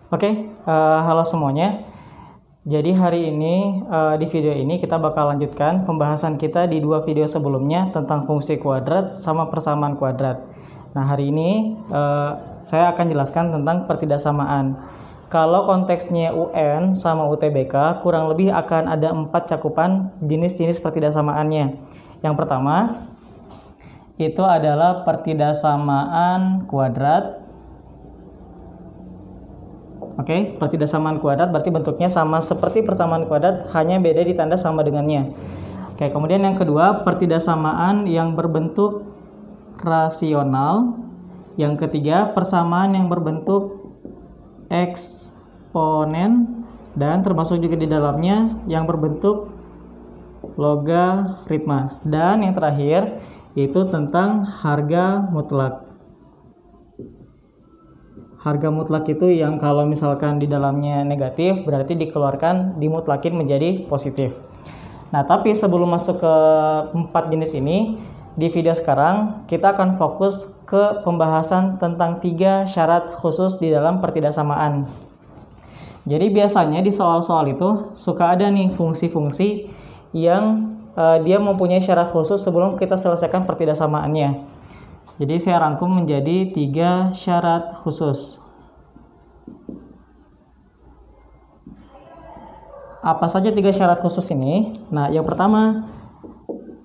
Halo semuanya. Jadi hari ini di video ini kita bakal lanjutkan pembahasan kita di dua video sebelumnya tentang fungsi kuadrat sama persamaan kuadrat. Nah, hari ini saya akan jelaskan tentang pertidaksamaan. Kalau konteksnya UN sama UTBK, kurang lebih akan ada 4 cakupan jenis-jenis pertidaksamaannya. Yang pertama, itu adalah pertidaksamaan kuadrat. Pertidaksamaan kuadrat berarti bentuknya sama seperti persamaan kuadrat, hanya beda di tanda sama dengannya. Kemudian yang kedua, pertidaksamaan yang berbentuk rasional. Yang ketiga, persamaan yang berbentuk eksponen, dan termasuk juga di dalamnya yang berbentuk logaritma. Dan yang terakhir itu tentang harga mutlak. Harga mutlak itu yang kalau misalkan di dalamnya negatif berarti dikeluarkan, dimutlakin menjadi positif. Nah, tapi sebelum masuk ke 4 jenis ini, di video sekarang kita akan fokus ke pembahasan tentang 3 syarat khusus di dalam pertidaksamaan. Jadi biasanya di soal-soal itu suka ada nih fungsi-fungsi yang dia mempunyai syarat khusus sebelum kita selesaikan pertidaksamaannya. Jadi saya rangkum menjadi 3 syarat khusus. Apa saja 3 syarat khusus ini? Nah, yang pertama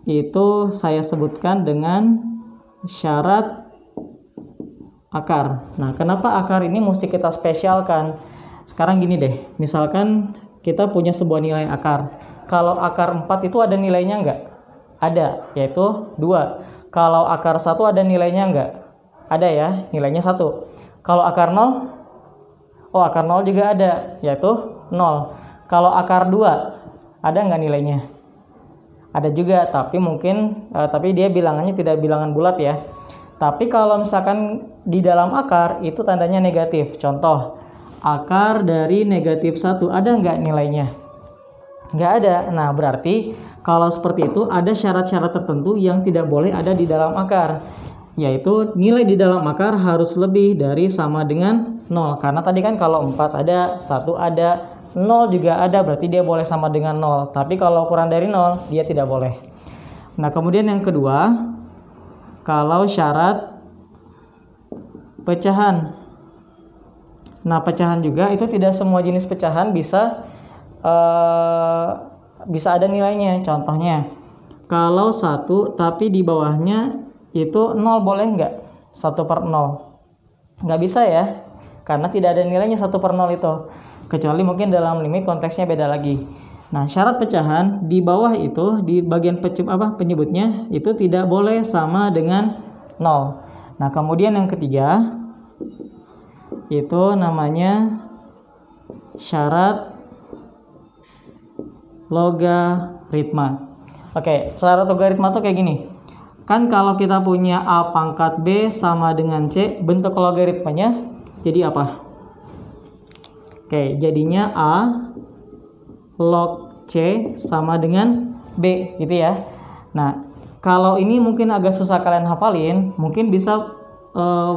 itu saya sebutkan dengan syarat akar. Nah, kenapa akar ini mesti kita spesialkan? Sekarang gini deh, misalkan kita punya sebuah nilai akar. Kalau akar 4 itu ada nilainya enggak? Ada, yaitu 2. Kalau akar 1 ada nilainya enggak? Ada ya, nilainya 1. Kalau akar 0? Oh, akar 0 juga ada, yaitu 0. Kalau akar 2, ada enggak nilainya? Ada juga, tapi mungkin tapi dia bilangannya tidak bilangan bulat ya. Tapi kalau misalkan di dalam akar itu tandanya negatif. Contoh, akar dari negatif 1 ada enggak nilainya? Enggak ada. Nah, berarti kalau seperti itu ada syarat-syarat tertentu yang tidak boleh ada di dalam akar, yaitu nilai di dalam akar harus lebih dari sama dengan 0. Karena tadi kan kalau 4 ada, 1 ada, 0 juga ada, berarti dia boleh sama dengan 0. Tapi kalau kurang dari 0, dia tidak boleh. Nah, kemudian yang kedua, kalau syarat pecahan. Nah, pecahan juga itu tidak semua jenis pecahan bisa ada nilainya. Contohnya, kalau 1 tapi di bawahnya itu 0 boleh nggak? 1/0 nggak bisa ya, karena tidak ada nilainya 1/0 itu, kecuali mungkin dalam limit konteksnya beda lagi. Nah, syarat pecahan di bawah itu di bagian penyebutnya itu tidak boleh sama dengan 0. Nah, kemudian yang ketiga itu namanya syarat logaritma. Syarat logaritma tuh kayak gini. Kan kalau kita punya A pangkat B sama dengan C, bentuk logaritmanya jadi apa? Jadinya A log C sama dengan B gitu ya. Nah, kalau ini mungkin agak susah kalian hafalin, mungkin bisa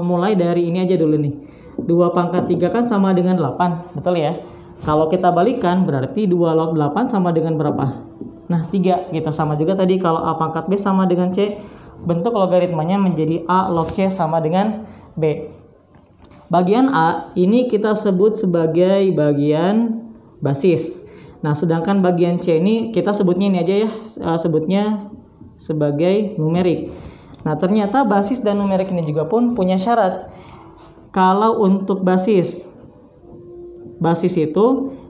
mulai dari ini aja dulu nih. 2 pangkat 3 kan sama dengan 8, betul ya? Kalau kita balikan berarti 2 log 8 sama dengan berapa? Nah, 3 gitu. Sama juga tadi kalau A pangkat B sama dengan C, bentuk logaritmanya menjadi A log C sama dengan B. Bagian A ini kita sebut sebagai bagian basis. Nah, sedangkan bagian C ini kita sebutnya ini aja ya, sebutnya sebagai numerik. Nah, ternyata basis dan numerik ini juga pun punya syarat. Kalau untuk basis itu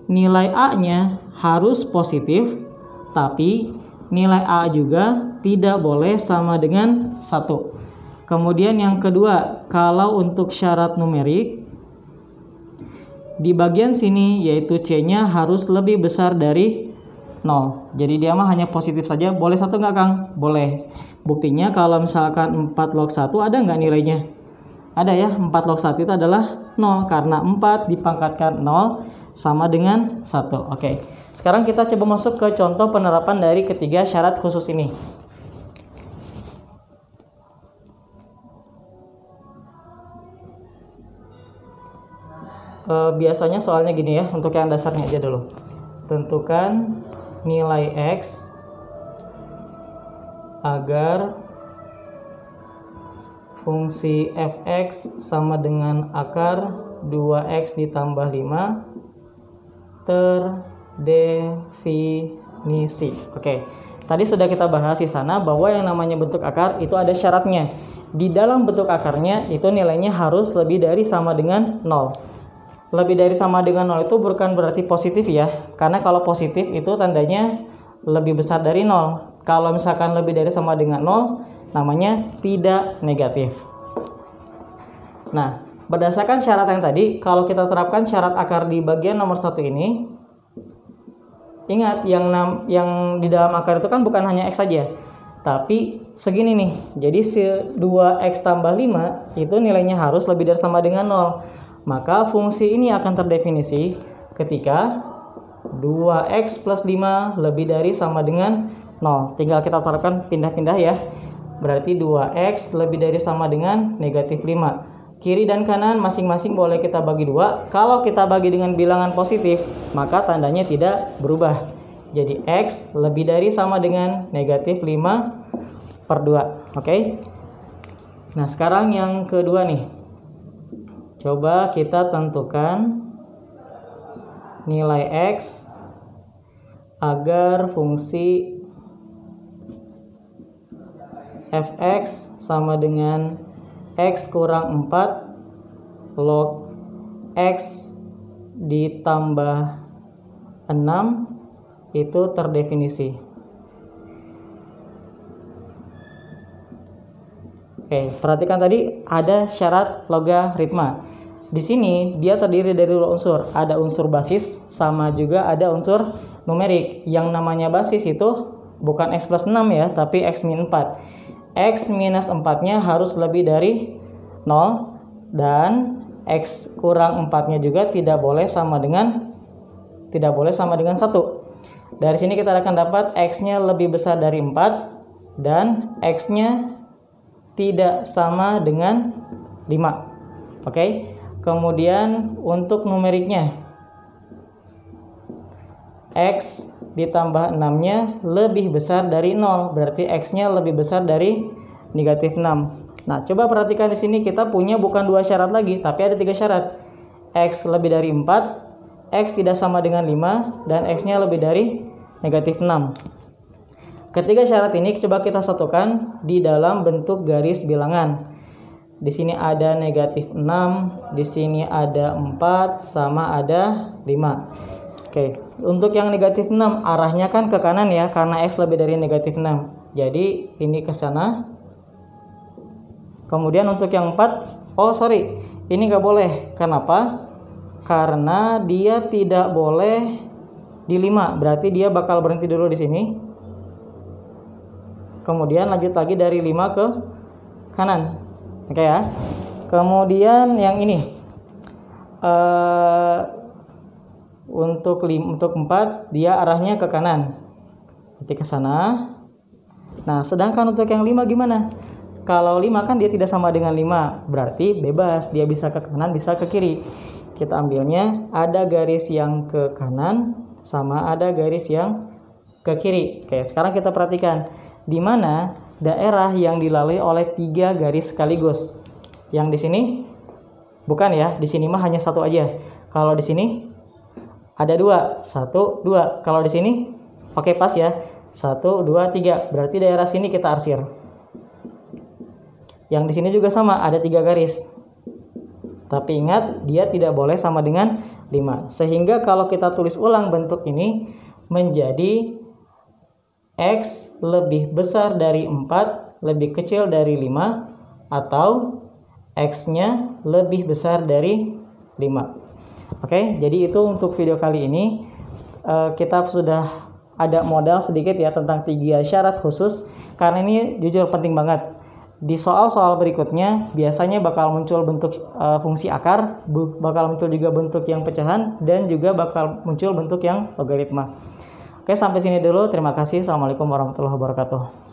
nilai A-nya harus positif, tapi nilai A juga tidak boleh sama dengan 1. Kemudian yang kedua, kalau untuk syarat numerik, di bagian sini yaitu C-nya harus lebih besar dari 0. Jadi dia mah hanya positif saja. Boleh 1 nggak, Kang? Boleh. Buktinya kalau misalkan 4 log 1 ada nggak nilainya? Ada ya, 4 log 1 itu adalah 0, karena 4 dipangkatkan 0 sama dengan 1. Sekarang kita coba masuk ke contoh penerapan dari ketiga syarat khusus ini. biasanya soalnya gini ya, untuk yang dasarnya aja dulu. Tentukan nilai X agar fungsi fx sama dengan akar 2x ditambah 5 terdefinisi. Oke. Tadi sudah kita bahas di sana bahwa yang namanya bentuk akar itu ada syaratnya. Di dalam bentuk akarnya itu nilainya harus lebih dari sama dengan 0. Lebih dari sama dengan 0 itu bukan berarti positif ya. Karena kalau positif itu tandanya lebih besar dari 0. Kalau misalkan lebih dari sama dengan 0, namanya tidak negatif. Nah, berdasarkan syarat yang tadi, kalau kita terapkan syarat akar di bagian nomor 1 ini, ingat yang di dalam akar itu kan bukan hanya X saja, tapi segini nih. Jadi 2X tambah 5 itu nilainya harus lebih dari sama dengan 0. Maka fungsi ini akan terdefinisi ketika 2X plus 5 lebih dari sama dengan 0. Tinggal kita terapkan pindah-pindah ya. Berarti 2X lebih dari sama dengan negatif 5. Kiri dan kanan masing-masing boleh kita bagi 2. Kalau kita bagi dengan bilangan positif, maka tandanya tidak berubah. Jadi X lebih dari sama dengan negatif 5/2. Oke? Nah, sekarang yang kedua nih. Coba kita tentukan nilai X agar fungsi fx sama dengan X kurang 4 log X ditambah 6 itu terdefinisi. Oke, perhatikan tadi ada syarat logaritma. Di sini dia terdiri dari 2 unsur. Ada unsur basis sama juga ada unsur numerik. Yang namanya basis itu bukan X plus 6 ya, tapi X min 4. X minus 4-nya harus lebih dari 0 dan X kurang 4-nya juga tidak boleh sama dengan 1. Dari sini kita akan dapat X-nya lebih besar dari 4 dan X-nya tidak sama dengan 5. Oke. Kemudian untuk numeriknya X ditambah 6-nya lebih besar dari 0, berarti X-nya lebih besar dari negatif 6. Nah, coba perhatikan di sini kita punya bukan 2 syarat lagi, tapi ada 3 syarat. X lebih dari 4, X tidak sama dengan 5, dan X-nya lebih dari negatif 6. Ketiga syarat ini coba kita satukan di dalam bentuk garis bilangan. Di sini ada negatif 6, di sini ada 4, sama ada 5. Oke, untuk yang negatif 6 arahnya kan ke kanan ya, karena X lebih dari negatif 6. Jadi ini ke sana. Kemudian untuk yang 4, ini nggak boleh. Kenapa? Karena dia tidak boleh di 5, berarti dia bakal berhenti dulu di sini. Kemudian lanjut lagi dari 5 ke kanan. Oke ya. Kemudian yang ini. Untuk 4 dia arahnya ke kanan. Nanti ke sana. Nah, sedangkan untuk yang 5 gimana? Kalau 5 kan dia tidak sama dengan 5, berarti bebas, dia bisa ke kanan, bisa ke kiri. Kita ambilnya ada garis yang ke kanan sama ada garis yang ke kiri. Oke, sekarang kita perhatikan di mana daerah yang dilalui oleh 3 garis sekaligus. Yang di sini bukan ya, di sini mah hanya 1 aja. Kalau di sini ada 2, 1, 2. Kalau di sini, oke pas ya, 1, 2, 3. Berarti daerah sini kita arsir. Yang di sini juga sama, ada 3 garis. Tapi ingat, dia tidak boleh sama dengan 5. Sehingga kalau kita tulis ulang bentuk ini, menjadi X lebih besar dari 4, lebih kecil dari 5, atau X-nya lebih besar dari 5. Oke, jadi itu untuk video kali ini. Kita sudah ada modal sedikit ya tentang 3 syarat khusus, karena ini jujur penting banget. Di soal-soal berikutnya biasanya bakal muncul bentuk fungsi akar, bakal muncul juga bentuk yang pecahan, dan juga bakal muncul bentuk yang logaritma. Oke, sampai sini dulu. Terima kasih. Assalamualaikum warahmatullahi wabarakatuh.